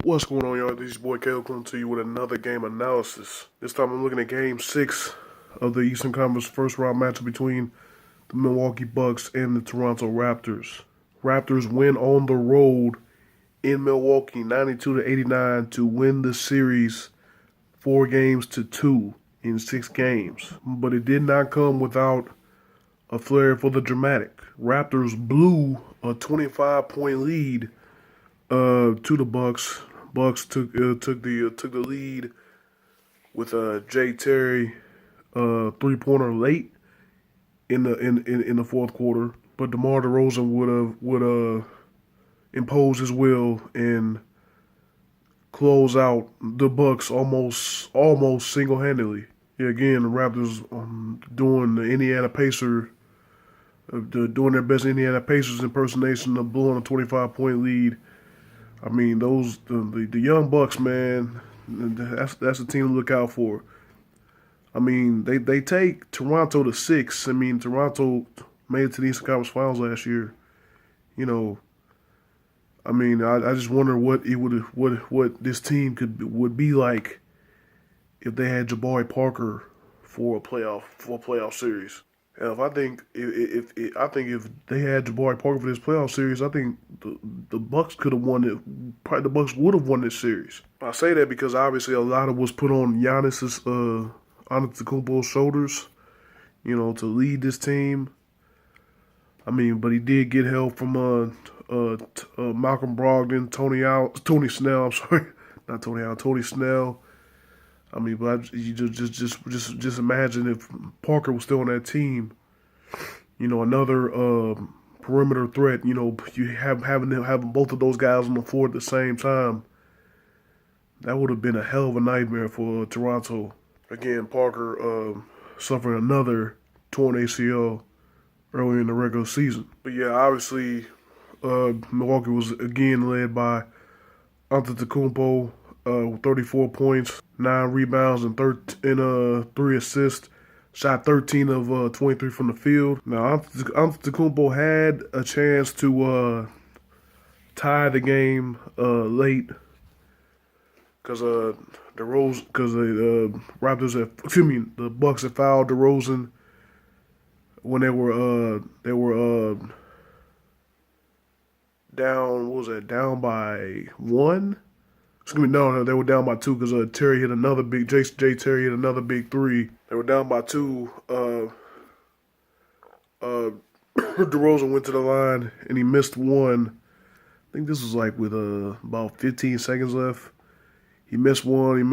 What's going on, y'all? This is your boy Caleb coming to you with another game analysis. This time I'm looking at Game 6 of the Eastern Conference first round matchup between the Milwaukee Bucks and the Toronto Raptors. Raptors win on the road in Milwaukee 92-89 to win the series 4-2 in 6 games. But it did not come without a flair for the dramatic. Raptors blew a 25-point lead to the Bucks. Bucks took the lead with Jay Terry 3-pointer late in the fourth quarter, but DeMar DeRozan would impose his will and close out the Bucks almost single-handedly. Yeah, again, the Raptors doing the Indiana Pacers, doing their best Indiana Pacers impersonation of blowing a 25-point lead. I mean, the young Bucks, man, that's the team to look out for. I mean, they take Toronto to 6. I mean, Toronto made it to the Eastern Conference Finals last year. You know, I mean, I just wonder what this team would be like if they had Jabari Parker for a playoff series. And I think if they had Jabari Parker for this playoff series, I think the Bucks could have won it. Probably the Bucks would have won this series. I say that because obviously a lot of was put on Giannis's Antetokounmpo's shoulders, you know, to lead this team. I mean, but he did get help from Malcolm Brogdon, Tony Snell. I'm sorry, not Tony Allen, Tony Snell. I mean, but you just imagine if Parker was still on that team. You know, another perimeter threat. You know, you having both of those guys on the floor at the same time. That would have been a hell of a nightmare for Toronto. Again, Parker suffering another torn ACL early in the regular season. But yeah, obviously, Milwaukee was again led by Antetokounmpo. 34 points, 9 rebounds, and 3 assists. Shot 13 of 23 from the field. Now, Antetokounmpo had a chance to tie the game late because the Bucks had fouled DeRozan when they were down. What was that? Down by 1. Excuse me, no, they were down by 2 because Terry hit another big. Jay Terry hit another big 3. They were down by 2. DeRozan went to the line and he missed one. I think this was like with about 15 seconds left. He missed one. He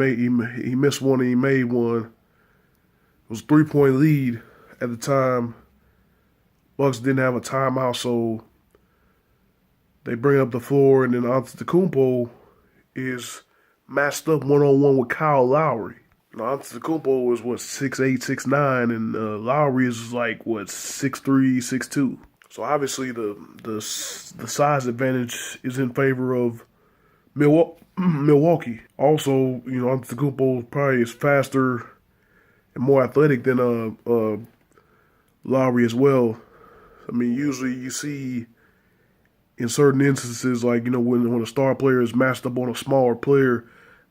missed one and he made one. It was a 3-point lead at the time. Bucks didn't have a timeout, so they bring up the floor, and then Antetokounmpo is matched up one-on-one with Kyle Lowry. Now, Antetokounmpo is, 6'8", 6'9", and Lowry is like, 6'3", 6'2". So, obviously, the size advantage is in favor of Milwaukee. Also, you know, Antetokounmpo probably is faster and more athletic than Lowry as well. I mean, usually you see in certain instances, like, you know, when a star player is matched up on a smaller player,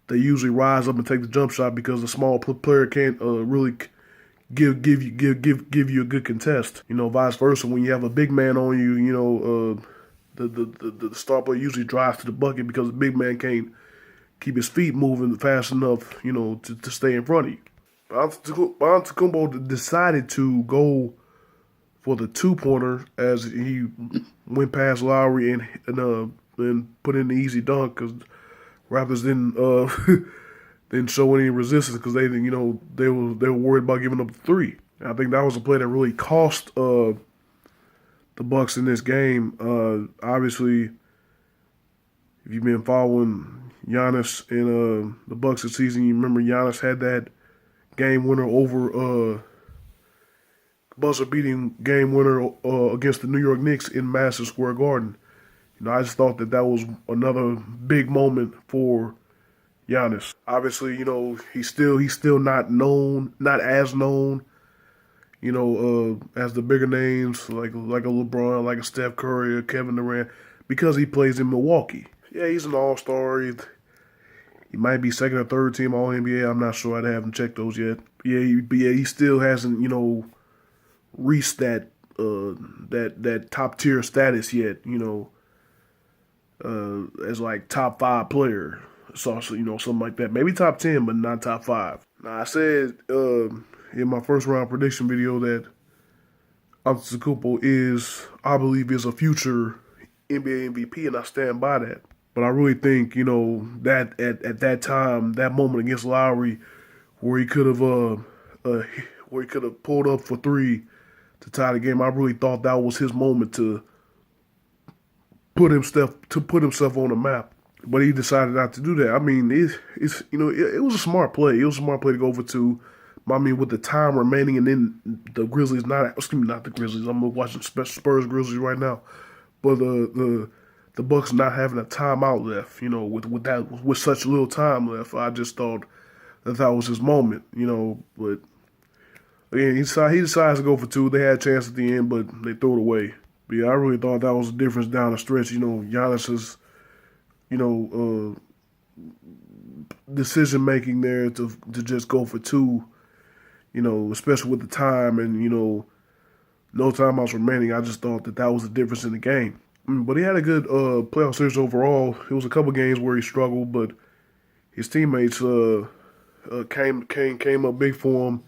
they usually rise up and take the jump shot because the small player can't really give you a good contest. You know, vice versa. When you have a big man on you, you know, the star player usually drives to the bucket because the big man can't keep his feet moving fast enough, you know, to stay in front of you. Antetokounmpo decided to go for the 2-pointer as he went past Lowry and put in the easy dunk because Raptors didn't show any resistance because they were worried about giving up the 3. And I think that was a play that really cost the Bucks in this game. Obviously, if you've been following Giannis in the Bucks this season, you remember Giannis had that game winner over. Buzzer-beating game winner against the New York Knicks in Madison Square Garden. You know, I just thought that was another big moment for Giannis. Obviously, you know, he's still not as known, you know, as the bigger names like a LeBron, like a Steph Curry or Kevin Durant, because he plays in Milwaukee. Yeah, he's an all-star. He might be second or third team All NBA. I'm not sure. I haven't checked those yet. He still hasn't, reached that top tier status yet. As like top 5 player. So something like that. Maybe top 10, but not top 5. Now I said in my first round prediction video that Antetokounmpo I believe, is a future NBA MVP, and I stand by that. But I really think, that at that time, that moment against Lowry, where he could have pulled up for 3 to tie the game, I really thought that was his moment to put himself on the map. But he decided not to do that. I mean, it was a smart play. It was a smart play to go for 2. I mean, with the time remaining, and then the Grizzlies not the Grizzlies. I'm watching Spurs Grizzlies right now, but the Bucks not having a timeout left. With such little time left, I just thought that was his moment. But again, he decides to go for 2. They had a chance at the end, but they threw it away. But yeah, I really thought that was the difference down the stretch. Giannis's decision making there to just go for 2. Especially with the time and, no timeouts remaining. I just thought that was the difference in the game. But he had a good playoff series overall. It was a couple games where he struggled, but his teammates came up big for him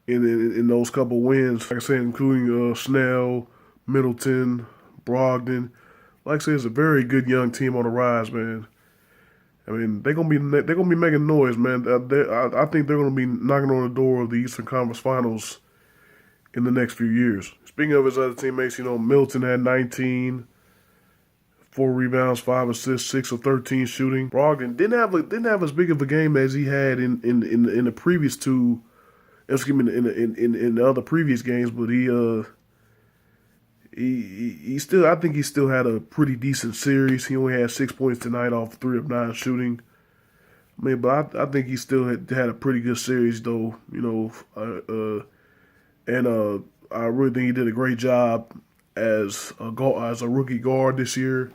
in those couple wins. Like I said, including Snell, Middleton, Brogdon. Like I said, it's a very good young team on the rise, man. I mean, they're gonna be making noise, man. I think they're gonna be knocking on the door of the Eastern Conference Finals in the next few years. Speaking of his other teammates, Middleton had 19, 4 rebounds, 5 assists, 6 of 13 shooting. Brogdon didn't have as big of a game as he had in the previous 2. Excuse me, in the other previous games, but he still had a pretty decent series. He only had 6 points tonight off 3 of 9 shooting. I mean, but I think he still had a pretty good series though. And I really think he did a great job as a rookie guard this year.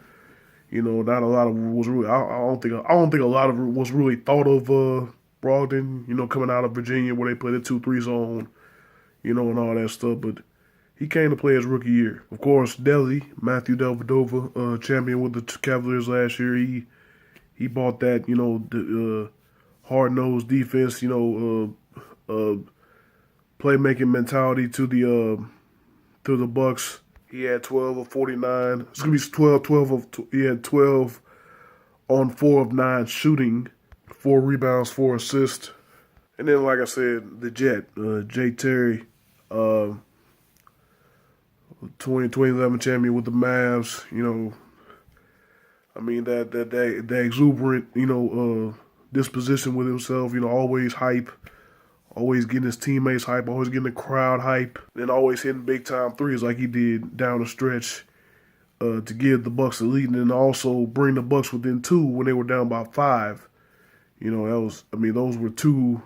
Not a lot of it was really. I don't think a lot of it was really thought of Brogdon. Coming out of Virginia where they play the 2-3 zone, and all that stuff, but. He came to play his rookie year. Of course, Matthew Dellavedova, champion with the Cavaliers last year. He bought that, the hard-nosed defense, playmaking mentality to the Bucks. He had 12 of 49. It's gonna be he had 12 on 4 of 9 shooting, 4 rebounds, 4 assists, and then like I said, the Jet, Jay Terry. 2011 champion with the Mavs, I mean that exuberant, disposition with himself, always hype, always getting his teammates hype, always getting the crowd hype, and always hitting big time threes like he did down the stretch to give the Bucks the lead, and then also bring the Bucks within 2 when they were down by 5. Those were 2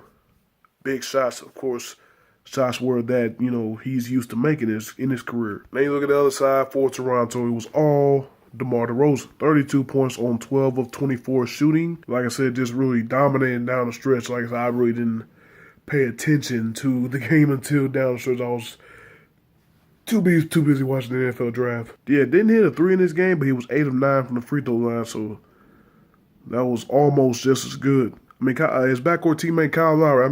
big shots, of course. Shots were that, he's used to making in his career. Then you look at the other side for Toronto, it was all DeMar DeRozan. 32 points on 12 of 24 shooting. Like I said, just really dominating down the stretch. Like I said, I really didn't pay attention to the game until down the stretch. I was too busy watching the NFL draft. Yeah, didn't hit a 3 in this game, but he was 8 of 9 from the free throw line, so that was almost just as good. I mean, his backcourt teammate Kyle Lowry,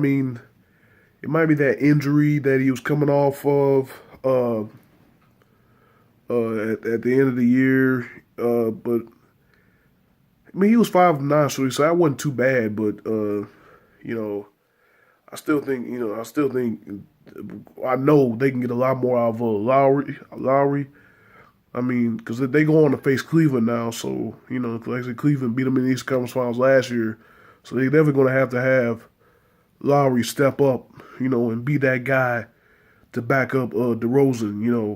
it might be that injury that he was coming off of at the end of the year. But he was 5 of 9 shooting, so that wasn't too bad. But I still think I know they can get a lot more out of Lowry. Because they go on to face Cleveland now, so like I said, Cleveland beat them in the East Conference Finals last year, so they're definitely going to have Lowry step up, and be that guy to back up DeRozan,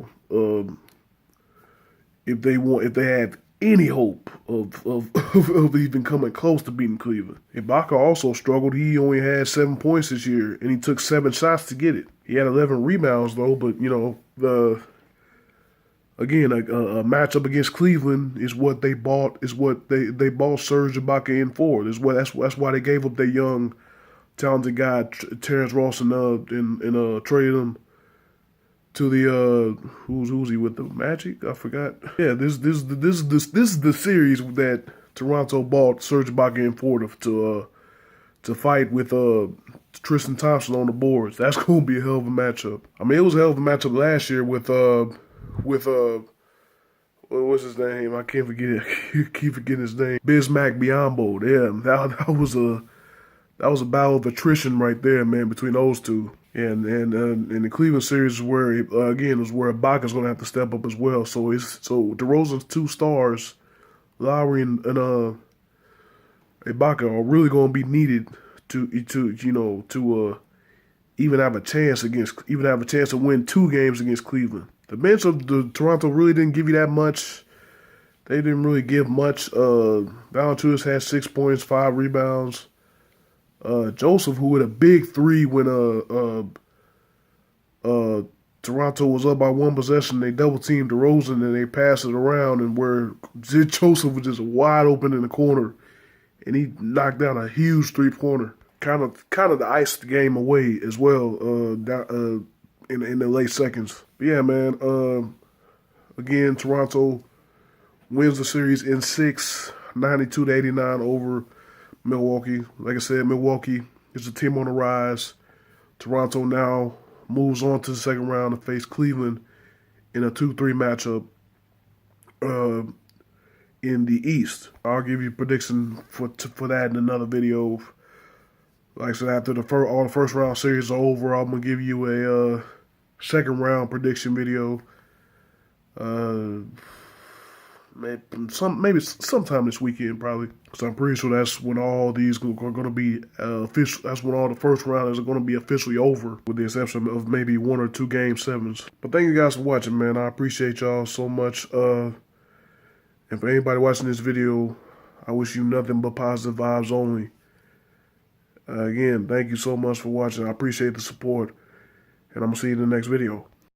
if they have any hope of even coming close to beating Cleveland. Ibaka also struggled. He only had 7 points this year, and he took 7 shots to get it. He had 11 rebounds though, but again, a matchup against Cleveland is what they bought. Is what they bought Serge Ibaka in for. That's why they gave up their young, talented guy Terrence Ross and traded him to the who's he with, the Magic? I forgot. Yeah, this is the series that Toronto bought Serge Ibaka in for to fight with Tristan Thompson on the boards. That's gonna be a hell of a matchup. I mean, it was a hell of a matchup last year with what's his name? I can't forget it. Keep forgetting his name. Bismack Biyombo. Yeah, that was a battle of attrition right there, man, between those two. And the Cleveland series is where again is where Ibaka's gonna have to step up as well. So DeRozan's two stars, Lowry and Ibaka, are really gonna be needed to even have a chance to win 2 games against Cleveland. The bench of the Toronto really didn't give you that much. They didn't really give much. Valanciunas had 6 points, 5 rebounds. Joseph, who had a big 3 when Toronto was up by 1 possession, they double teamed DeRozan and they passed it around, and where Joseph was just wide open in the corner, and he knocked down a huge 3-pointer, kind of the iced the game away as well. In the late seconds. But yeah, man. Again, Toronto wins the series in 6, 92-89 over Milwaukee. Like I said, Milwaukee is a team on the rise. Toronto now moves on to the second round to face Cleveland in a 2-3 matchup in the East. I'll give you a prediction for that in another video. Like I said, after all the first round series are over, I'm gonna give you a second round prediction video. Maybe sometime this weekend, probably, because I'm pretty sure that's when all these are going to be official. That's when all the first rounders are going to be officially over, with the exception of maybe 1 or 2 game 7s. But thank you guys for watching, man. I appreciate y'all so much. And for anybody watching this video, I wish you nothing but positive vibes only. Again, thank you so much for watching. I appreciate the support, and I'm going to see you in the next video.